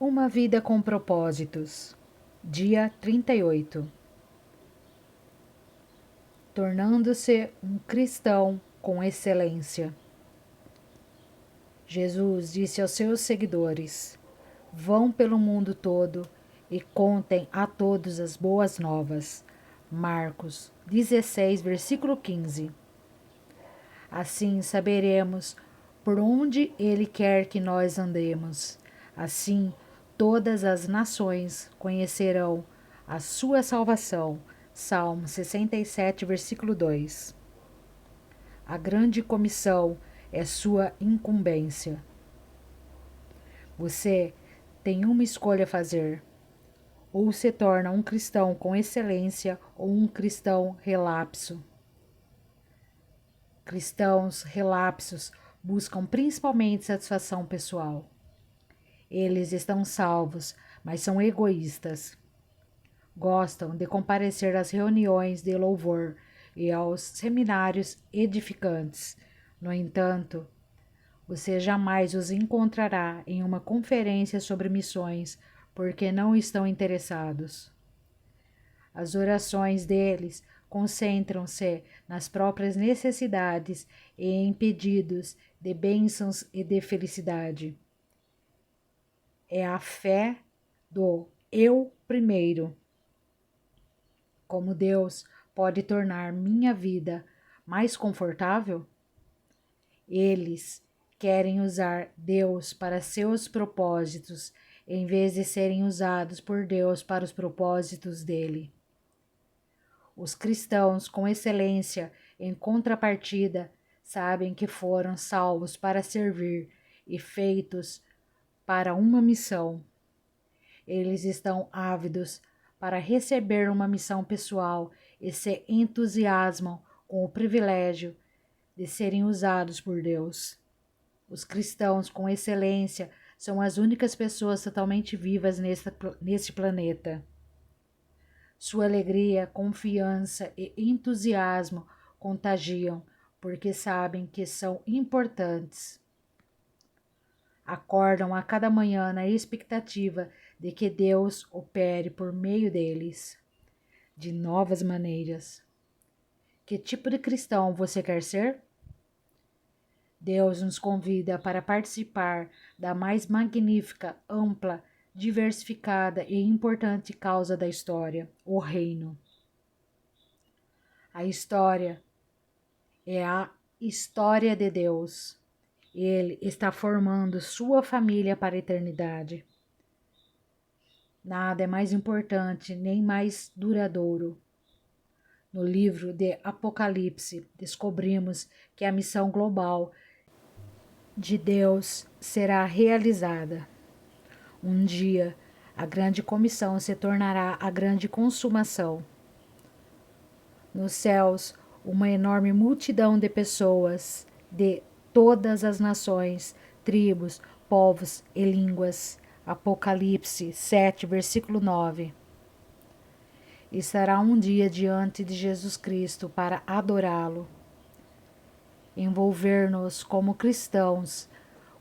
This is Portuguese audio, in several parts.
Uma vida com propósitos. Dia 38. Tornando-se um cristão com excelência. Jesus disse aos seus seguidores: Vão pelo mundo todo e contem a todos as boas novas. Marcos 16, versículo 15. Assim saberemos por onde Ele quer que nós andemos. Assim, todas as nações conhecerão a sua salvação. Salmo 67, versículo 2. A grande comissão é sua incumbência. Você tem uma escolha a fazer. Ou se torna um cristão com excelência ou um cristão relapso. Cristãos relapsos buscam principalmente satisfação pessoal. Eles estão salvos, mas são egoístas. Gostam de comparecer às reuniões de louvor e aos seminários edificantes. No entanto, você jamais os encontrará em uma conferência sobre missões porque não estão interessados. As orações deles concentram-se nas próprias necessidades e em pedidos de bênçãos e de felicidade. É a fé do eu primeiro. Como Deus pode tornar minha vida mais confortável? Eles querem usar Deus para seus propósitos, em vez de serem usados por Deus para os propósitos dele. Os cristãos com excelência, em contrapartida, sabem que foram salvos para servir e feitos para uma missão. Eles estão ávidos para receber uma missão pessoal e se entusiasmam com o privilégio de serem usados por Deus. Os cristãos com excelência são as únicas pessoas totalmente vivas neste planeta. Sua alegria, confiança e entusiasmo contagiam, porque sabem que são importantes. Acordam a cada manhã na expectativa de que Deus opere por meio deles, de novas maneiras. Que tipo de cristão você quer ser? Deus nos convida para participar da mais magnífica, ampla, diversificada e importante causa da história, o reino. A história é a história de Deus. Ele está formando sua família para a eternidade. Nada é mais importante nem mais duradouro. No livro de Apocalipse, descobrimos que a missão global de Deus será realizada. Um dia, a grande comissão se tornará a grande consumação. Nos céus, uma enorme multidão de pessoas de todas as nações, tribos, povos e línguas. Apocalipse 7, versículo 9. Estará um dia diante de Jesus Cristo para adorá-lo. Envolver-nos como cristãos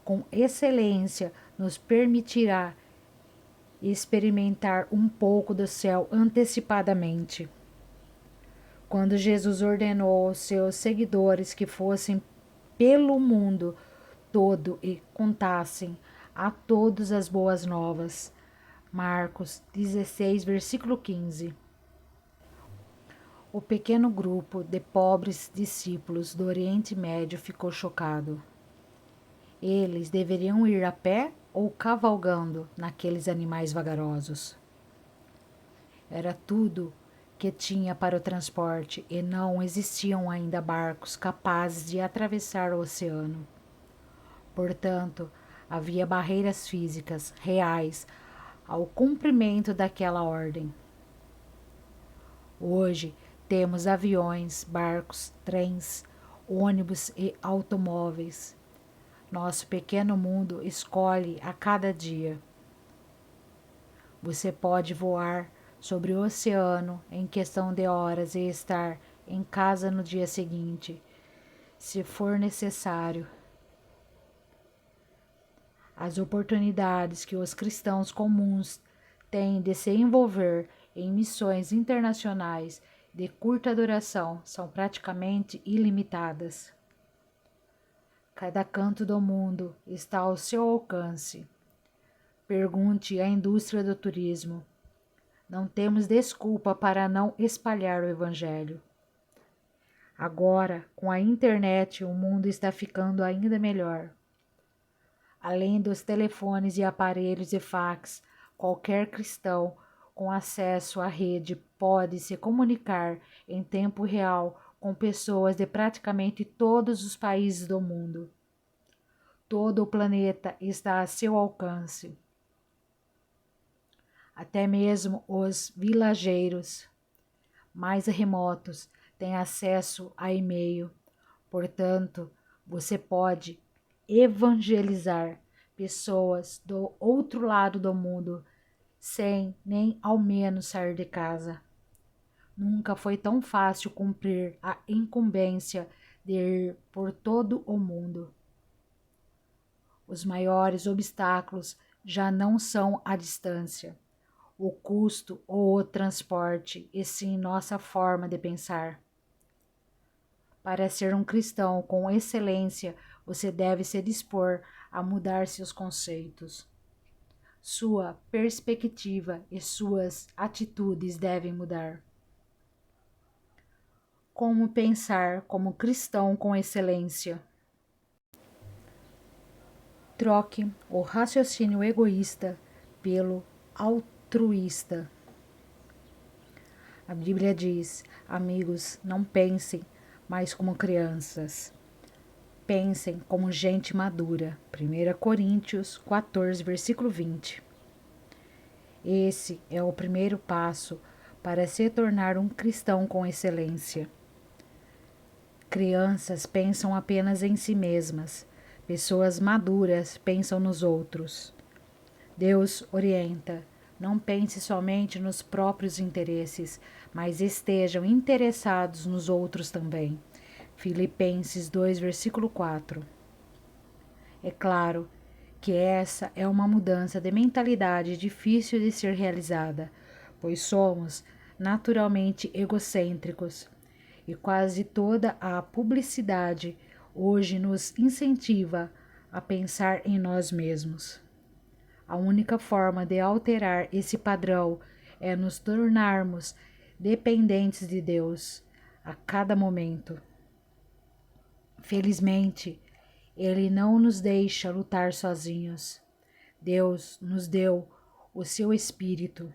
com excelência nos permitirá experimentar um pouco do céu antecipadamente. Quando Jesus ordenou aos seus seguidores que fossem pelo mundo todo e contassem a todos as boas novas. Marcos 16, versículo 15. O pequeno grupo de pobres discípulos do Oriente Médio ficou chocado. Eles deveriam ir a pé ou cavalgando naqueles animais vagarosos? Era tudo que tinha para o transporte e não existiam ainda barcos capazes de atravessar o oceano. Portanto, havia barreiras físicas reais ao cumprimento daquela ordem. Hoje temos aviões, barcos, trens, ônibus e automóveis. Nosso pequeno mundo escolhe a cada dia. Você pode voar sobre o oceano em questão de horas e estar em casa no dia seguinte, se for necessário. As oportunidades que os cristãos comuns têm de se envolver em missões internacionais de curta duração são praticamente ilimitadas. Cada canto do mundo está ao seu alcance. Pergunte à indústria do turismo. Não temos desculpa para não espalhar o Evangelho. Agora, com a internet, o mundo está ficando ainda melhor. Além dos telefones e aparelhos e fax, qualquer cristão com acesso à rede pode se comunicar em tempo real com pessoas de praticamente todos os países do mundo. Todo o planeta está a seu alcance. Até mesmo os vilageiros mais remotos têm acesso a e-mail. Portanto, você pode evangelizar pessoas do outro lado do mundo sem nem ao menos sair de casa. Nunca foi tão fácil cumprir a incumbência de ir por todo o mundo. Os maiores obstáculos já não são a distância, o custo ou o transporte, e sim nossa forma de pensar. Para ser um cristão com excelência, você deve se dispor a mudar seus conceitos. Sua perspectiva e suas atitudes devem mudar. Como pensar como cristão com excelência? Troque o raciocínio egoísta pelo altruísta. A Bíblia diz: amigos, não pensem mais como crianças. Pensem como gente madura. 1 Coríntios 14, versículo 20. Esse é o primeiro passo para se tornar um cristão com excelência. Crianças pensam apenas em si mesmas. Pessoas maduras pensam nos outros. Deus orienta: não pense somente nos próprios interesses, mas estejam interessados nos outros também. Filipenses 2, versículo 4. É claro que essa é uma mudança de mentalidade difícil de ser realizada, pois somos naturalmente egocêntricos e quase toda a publicidade hoje nos incentiva a pensar em nós mesmos. A única forma de alterar esse padrão é nos tornarmos dependentes de Deus a cada momento. Felizmente, Ele não nos deixa lutar sozinhos. Deus nos deu o seu Espírito.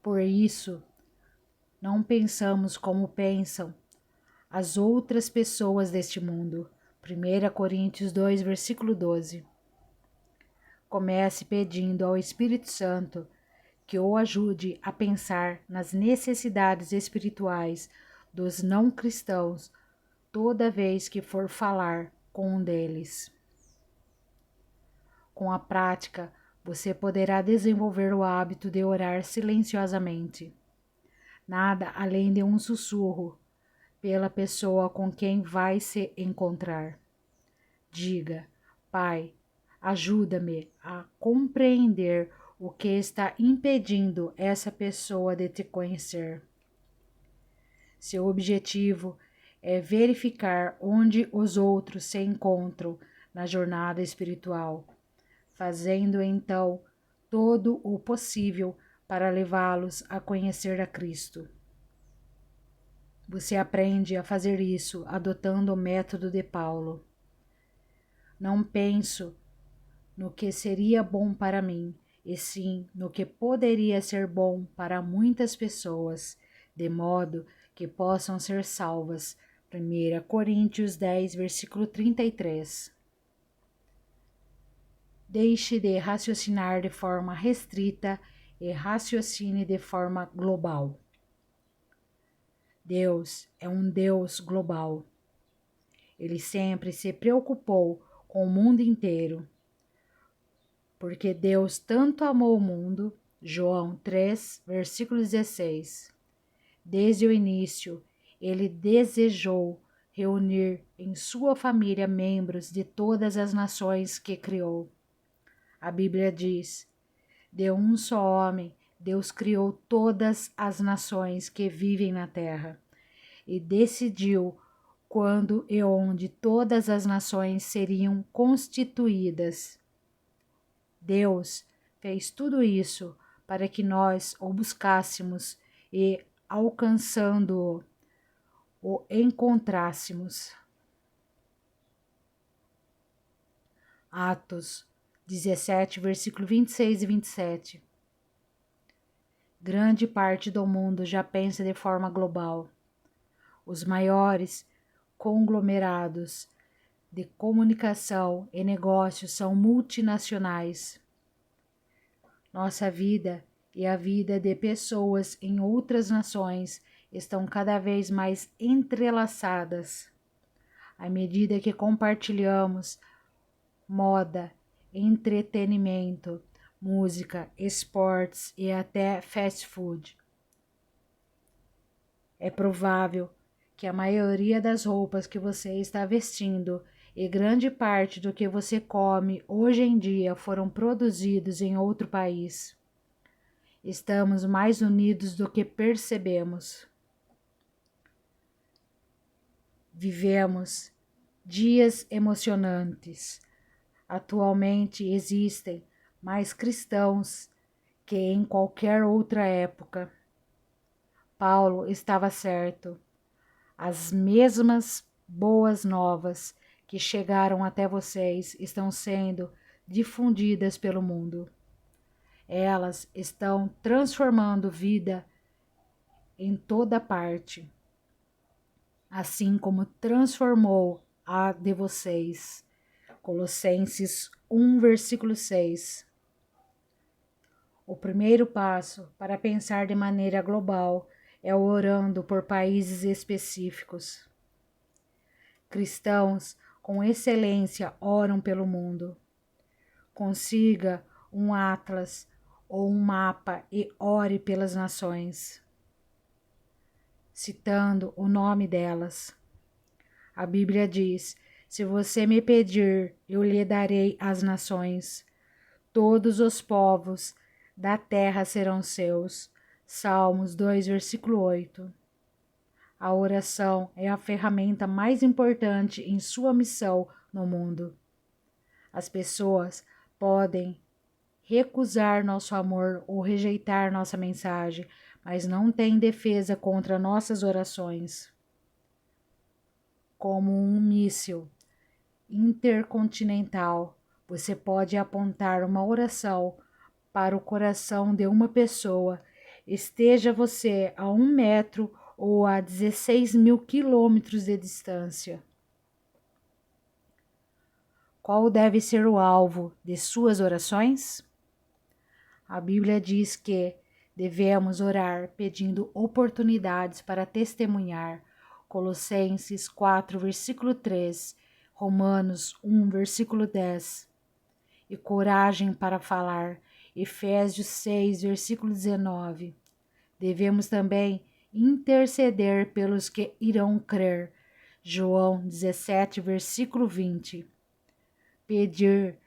Por isso, não pensamos como pensam as outras pessoas deste mundo. 1 Coríntios 2, versículo 12. Comece pedindo ao Espírito Santo que o ajude a pensar nas necessidades espirituais dos não cristãos toda vez que for falar com um deles. Com a prática, você poderá desenvolver o hábito de orar silenciosamente. Nada além de um sussurro pela pessoa com quem vai se encontrar. Diga: Pai, ajuda-me a compreender o que está impedindo essa pessoa de te conhecer. Seu objetivo é verificar onde os outros se encontram na jornada espiritual, fazendo então todo o possível para levá-los a conhecer a Cristo. Você aprende a fazer isso adotando o método de Paulo. Não penso no que seria bom para mim, e sim no que poderia ser bom para muitas pessoas, de modo que possam ser salvas. 1 Coríntios 10, versículo 33. Deixe de raciocinar de forma restrita e raciocine de forma global. Deus é um Deus global. Ele sempre se preocupou com o mundo inteiro. Porque Deus tanto amou o mundo, João 3, versículo 16. Desde o início, Ele desejou reunir em sua família membros de todas as nações que criou. A Bíblia diz: de um só homem, Deus criou todas as nações que vivem na terra e decidiu quando e onde todas as nações seriam constituídas. Deus fez tudo isso para que nós o buscássemos e, alcançando-o, o encontrássemos. Atos 17, versículo 26 e 27. Grande parte do mundo já pensa de forma global. Os maiores conglomerados de comunicação e negócios são multinacionais. Nossa vida e a vida de pessoas em outras nações estão cada vez mais entrelaçadas. À medida que compartilhamos moda, entretenimento, música, esportes e até fast food. É provável que a maioria das roupas que você está vestindo e grande parte do que você come hoje em dia foram produzidos em outro país. Estamos mais unidos do que percebemos. Vivemos dias emocionantes. Atualmente existem mais cristãos que em qualquer outra época. Paulo estava certo. As mesmas boas novas que chegaram até vocês estão sendo difundidas pelo mundo. Elas estão transformando vida em toda parte, assim como transformou a de vocês. Colossenses 1, versículo 6. O primeiro passo para pensar de maneira global é orando por países específicos. Cristãos com excelência oram pelo mundo. Consiga um atlas ou um mapa e ore pelas nações, citando o nome delas. A Bíblia diz: se você me pedir, eu lhe darei as nações. Todos os povos da terra serão seus. Salmos 2, versículo 8. A oração é a ferramenta mais importante em sua missão no mundo. As pessoas podem recusar nosso amor ou rejeitar nossa mensagem, mas não têm defesa contra nossas orações. Como um míssil intercontinental, você pode apontar uma oração para o coração de uma pessoa, esteja você a 1 metro ou a 16.000 quilômetros de distância. Qual deve ser o alvo de suas orações? A Bíblia diz que devemos orar pedindo oportunidades para testemunhar. Colossenses 4, versículo 3, Romanos 1, versículo 10. E coragem para falar. Efésios 6, versículo 19. Devemos também interceder pelos que irão crer. João 17, versículo 20. Pedir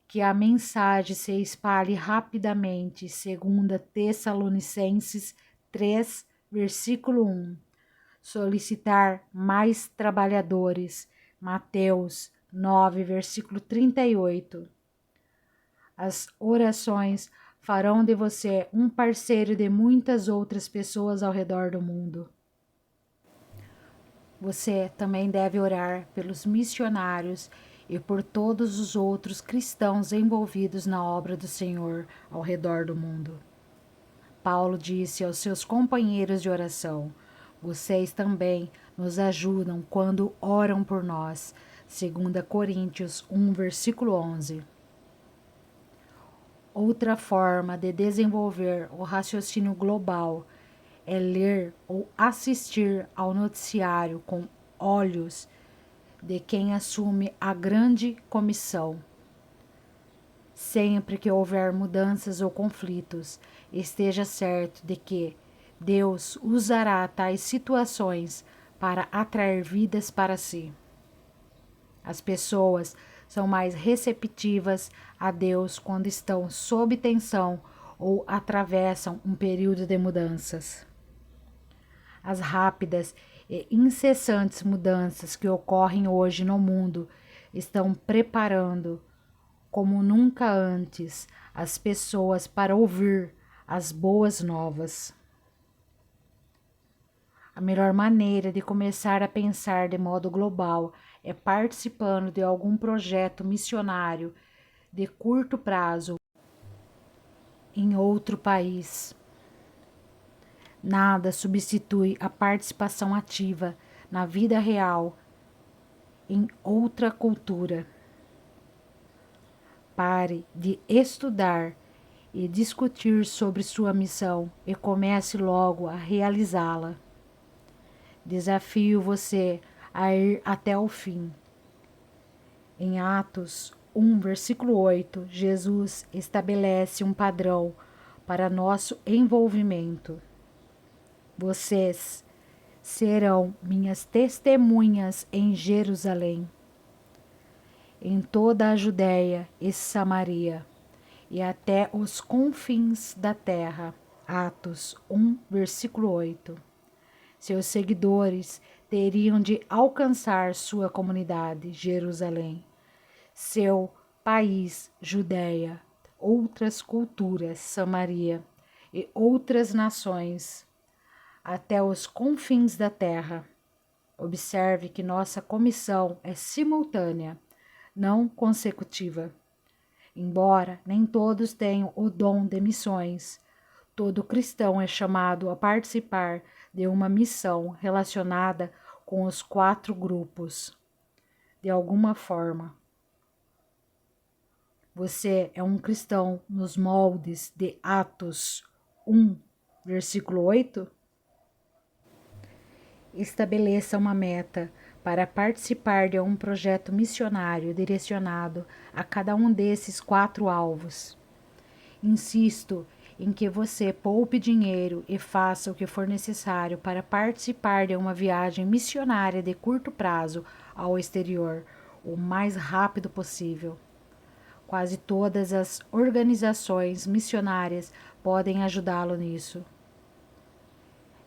que a mensagem se espalhe rapidamente, segundo Tessalonicenses 3, versículo 1. Solicitar mais trabalhadores, Mateus 9, versículo 38. As orações farão de você um parceiro de muitas outras pessoas ao redor do mundo. Você também deve orar pelos missionários e por todos os outros cristãos envolvidos na obra do Senhor ao redor do mundo. Paulo disse aos seus companheiros de oração: vocês também nos ajudam quando oram por nós. 2 Coríntios 1, versículo 11. Outra forma de desenvolver o raciocínio global é ler ou assistir ao noticiário com olhos de quem assume a grande comissão. Sempre que houver mudanças ou conflitos, esteja certo de que Deus usará tais situações para atrair vidas para si. As pessoas são mais receptivas a Deus quando estão sob tensão ou atravessam um período de mudanças. As rápidas e incessantes mudanças que ocorrem hoje no mundo estão preparando, como nunca antes, as pessoas para ouvir as boas novas. A melhor maneira de começar a pensar de modo global é participando de algum projeto missionário de curto prazo em outro país. Nada substitui a participação ativa na vida real em outra cultura. Pare de estudar e discutir sobre sua missão e comece logo a realizá-la. Desafio você a ir até o fim. Em Atos 1, versículo 8, Jesus estabelece um padrão para nosso envolvimento. Vocês serão minhas testemunhas em Jerusalém, em toda a Judéia e Samaria, e até os confins da terra. Atos 1, versículo 8. Seus seguidores teriam de alcançar sua comunidade, Jerusalém, seu país, Judéia, outras culturas, Samaria, e outras nações, até os confins da terra. Observe que nossa comissão é simultânea, não consecutiva. Embora nem todos tenham o dom de missões, todo cristão é chamado a participar de uma missão relacionada com os 4 grupos, de alguma forma. Você é um cristão nos moldes de Atos 1, versículo 8? Estabeleça uma meta para participar de um projeto missionário direcionado a cada um desses 4 alvos. Insisto em que você poupe dinheiro e faça o que for necessário para participar de uma viagem missionária de curto prazo ao exterior, o mais rápido possível. Quase todas as organizações missionárias podem ajudá-lo nisso.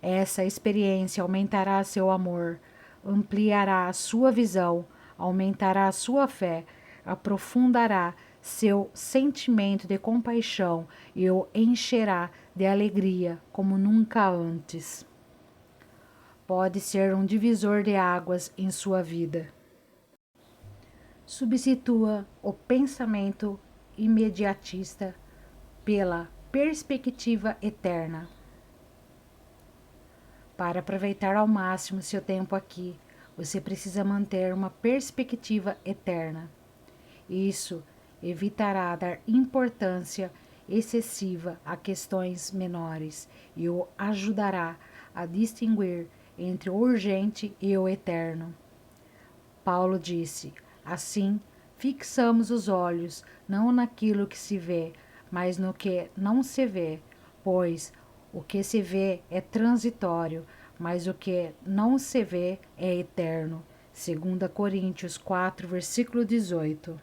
Essa experiência aumentará seu amor, ampliará a sua visão, aumentará a sua fé, aprofundará seu sentimento de compaixão e o encherá de alegria como nunca antes. Pode ser um divisor de águas em sua vida. Substitua o pensamento imediatista pela perspectiva eterna. Para aproveitar ao máximo seu tempo aqui, você precisa manter uma perspectiva eterna. Isso evitará dar importância excessiva a questões menores e o ajudará a distinguir entre o urgente e o eterno. Paulo disse: assim, fixamos os olhos não naquilo que se vê, mas no que não se vê, pois o que se vê é transitório, mas o que não se vê é eterno. 2 Coríntios 4, versículo 18.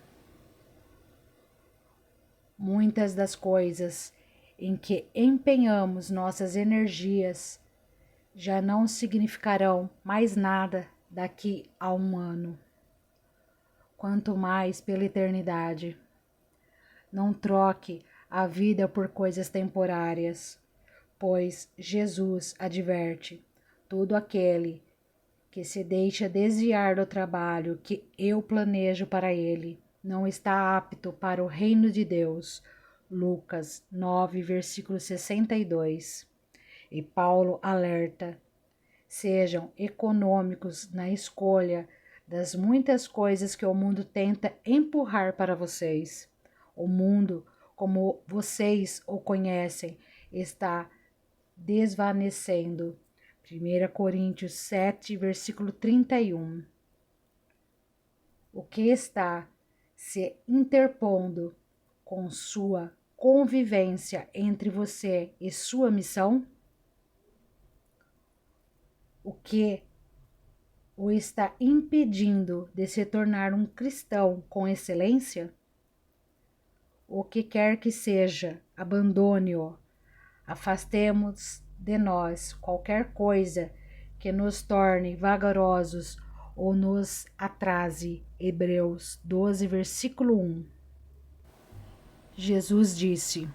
Muitas das coisas em que empenhamos nossas energias já não significarão mais nada daqui a um ano, quanto mais pela eternidade. Não troque a vida por coisas temporárias, pois Jesus adverte: todo aquele que se deixa desviar do trabalho que eu planejo para ele não está apto para o reino de Deus. Lucas 9, versículo 62. E Paulo alerta: sejam econômicos na escolha das muitas coisas que o mundo tenta empurrar para vocês. O mundo, como vocês o conhecem, está desvanecendo. 1 Coríntios 7, versículo 31. O que está se interpondo com sua convivência entre você e sua missão? O que o está impedindo de se tornar um cristão com excelência? O que quer que seja, abandone-o. Afastemos de nós qualquer coisa que nos torne vagarosos ou nos atrase. Hebreus 12, versículo 1. Jesus disse: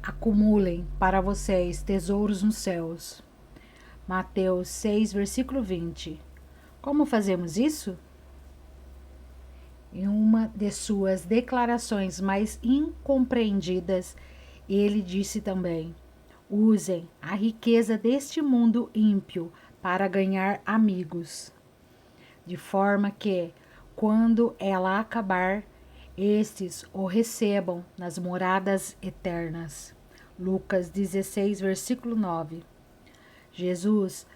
acumulem para vocês tesouros nos céus. Mateus 6, versículo 20. Como fazemos isso? Em uma de suas declarações mais incompreendidas, ele disse também: usem a riqueza deste mundo ímpio para ganhar amigos, de forma que, quando ela acabar, estes o recebam nas moradas eternas. Lucas 16, versículo 9. Jesus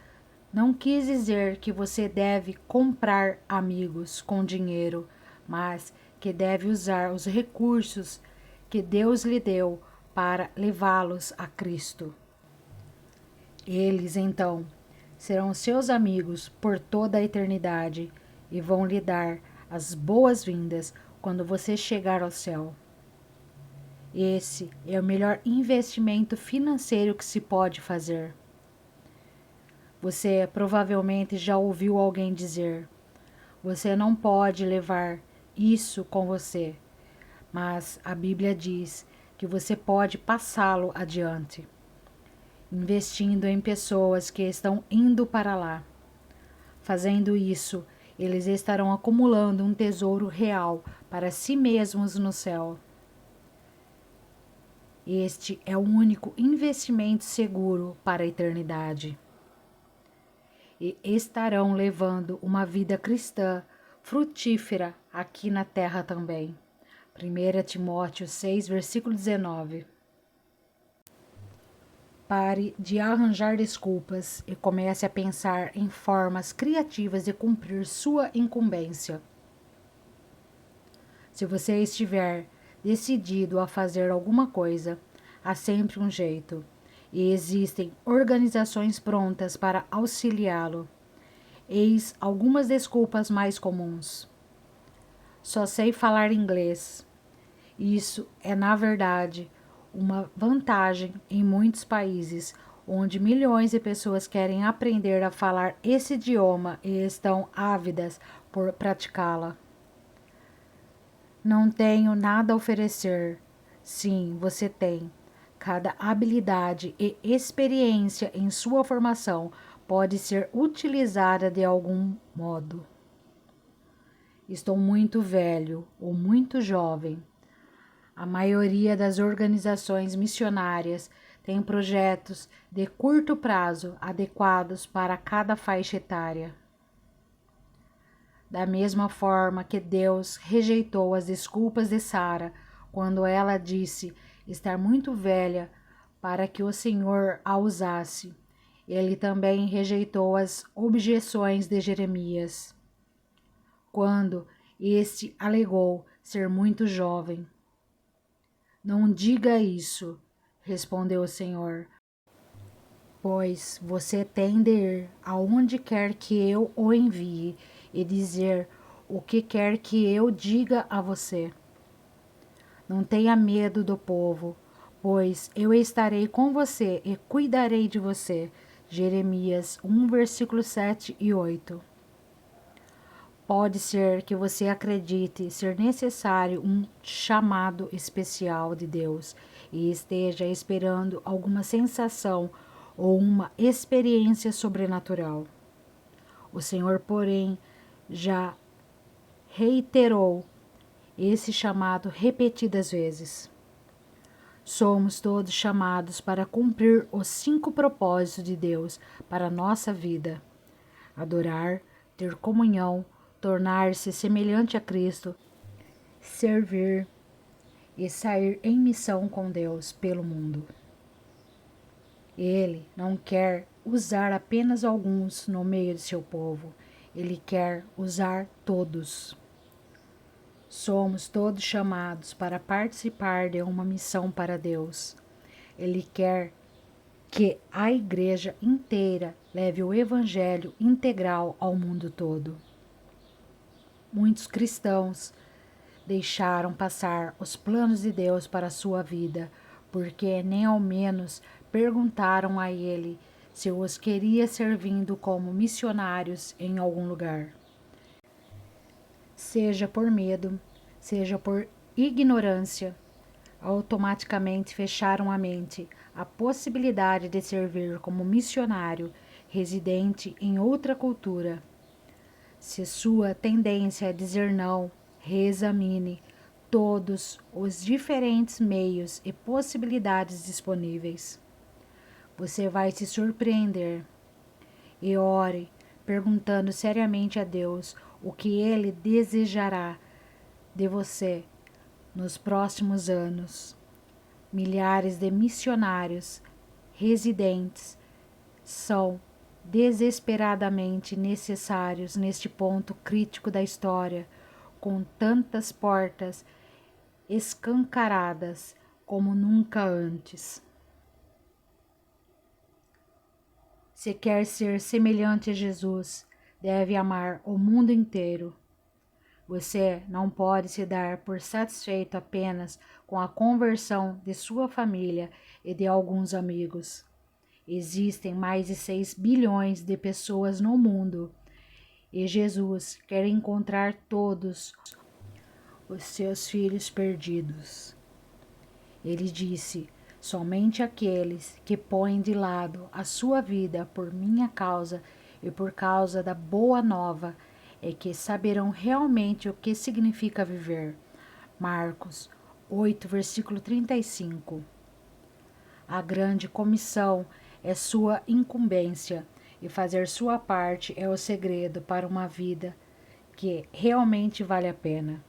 não quis dizer que você deve comprar amigos com dinheiro, mas que deve usar os recursos que Deus lhe deu para levá-los a Cristo. Eles, então, serão seus amigos por toda a eternidade e vão lhe dar as boas-vindas quando você chegar ao céu. Esse é o melhor investimento financeiro que se pode fazer. Você provavelmente já ouviu alguém dizer: você não pode levar isso com você, mas a Bíblia diz que você pode passá-lo adiante, investindo em pessoas que estão indo para lá. Fazendo isso, eles estarão acumulando um tesouro real para si mesmos no céu. Este é o único investimento seguro para a eternidade. E estarão levando uma vida cristã frutífera aqui na terra também. 1 Timóteo 6, versículo 19. Pare de arranjar desculpas e comece a pensar em formas criativas de cumprir sua incumbência. Se você estiver decidido a fazer alguma coisa, há sempre um jeito. E existem organizações prontas para auxiliá-lo. Eis algumas desculpas mais comuns. Só sei falar inglês. Isso é, na verdade, uma vantagem em muitos países, onde milhões de pessoas querem aprender a falar esse idioma e estão ávidas por praticá-la. Não tenho nada a oferecer. Sim, você tem. Cada habilidade e experiência em sua formação pode ser utilizada de algum modo. Estou muito velho ou muito jovem. A maioria das organizações missionárias tem projetos de curto prazo adequados para cada faixa etária. Da mesma forma que Deus rejeitou as desculpas de Sara quando ela disse estar muito velha para que o Senhor a usasse, ele também rejeitou as objeções de Jeremias, quando este alegou ser muito jovem. Não diga isso, respondeu o Senhor, pois você tem de ir aonde quer que eu o envie e dizer o que quer que eu diga a você. Não tenha medo do povo, pois eu estarei com você e cuidarei de você. Jeremias 1, versículo 7 e 8. Pode ser que você acredite ser necessário um chamado especial de Deus e esteja esperando alguma sensação ou uma experiência sobrenatural. O Senhor, porém, já reiterou esse chamado repetidas vezes. Somos todos chamados para cumprir os 5 propósitos de Deus para a nossa vida: adorar, ter comunhão, tornar-se semelhante a Cristo, servir e sair em missão com Deus pelo mundo. Ele não quer usar apenas alguns no meio de seu povo, ele quer usar todos. Somos todos chamados para participar de uma missão para Deus. Ele quer que a igreja inteira leve o evangelho integral ao mundo todo. Muitos cristãos deixaram passar os planos de Deus para a sua vida, porque nem ao menos perguntaram a ele se os queria servindo como missionários em algum lugar. Seja por medo, seja por ignorância, automaticamente fecharam a mente à possibilidade de servir como missionário residente em outra cultura. Se sua tendência é dizer não, reexamine todos os diferentes meios e possibilidades disponíveis. Você vai se surpreender. E ore, perguntando seriamente a Deus o que Ele desejará de você nos próximos anos. Milhares de missionários residentes são desesperadamente necessários neste ponto crítico da história, com tantas portas escancaradas como nunca antes. Se quer ser semelhante a Jesus, deve amar o mundo inteiro. Você não pode se dar por satisfeito apenas com a conversão de sua família e de alguns amigos. Existem mais de 6 bilhões de pessoas no mundo e Jesus quer encontrar todos os seus filhos perdidos. Ele disse: somente aqueles que põem de lado a sua vida por minha causa e por causa da boa nova é que saberão realmente o que significa viver. Marcos 8, versículo 35. A grande comissão é sua incumbência e fazer sua parte é o segredo para uma vida que realmente vale a pena.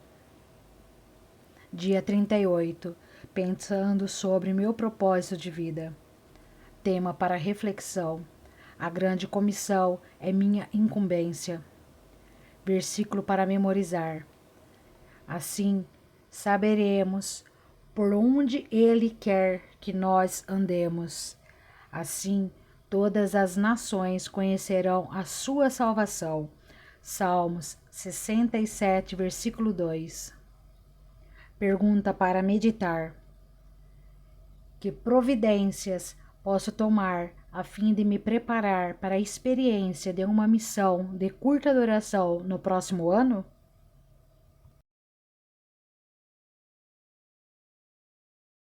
Dia 38. Pensando sobre meu propósito de vida. Tema para reflexão. A grande comissão é minha incumbência. Versículo para memorizar. Assim, saberemos por onde Ele quer que nós andemos. Assim, todas as nações conhecerão a sua salvação. Salmos 67, versículo 2. Pergunta para meditar. Que providências posso tomar a fim de me preparar para a experiência de uma missão de curta duração no próximo ano?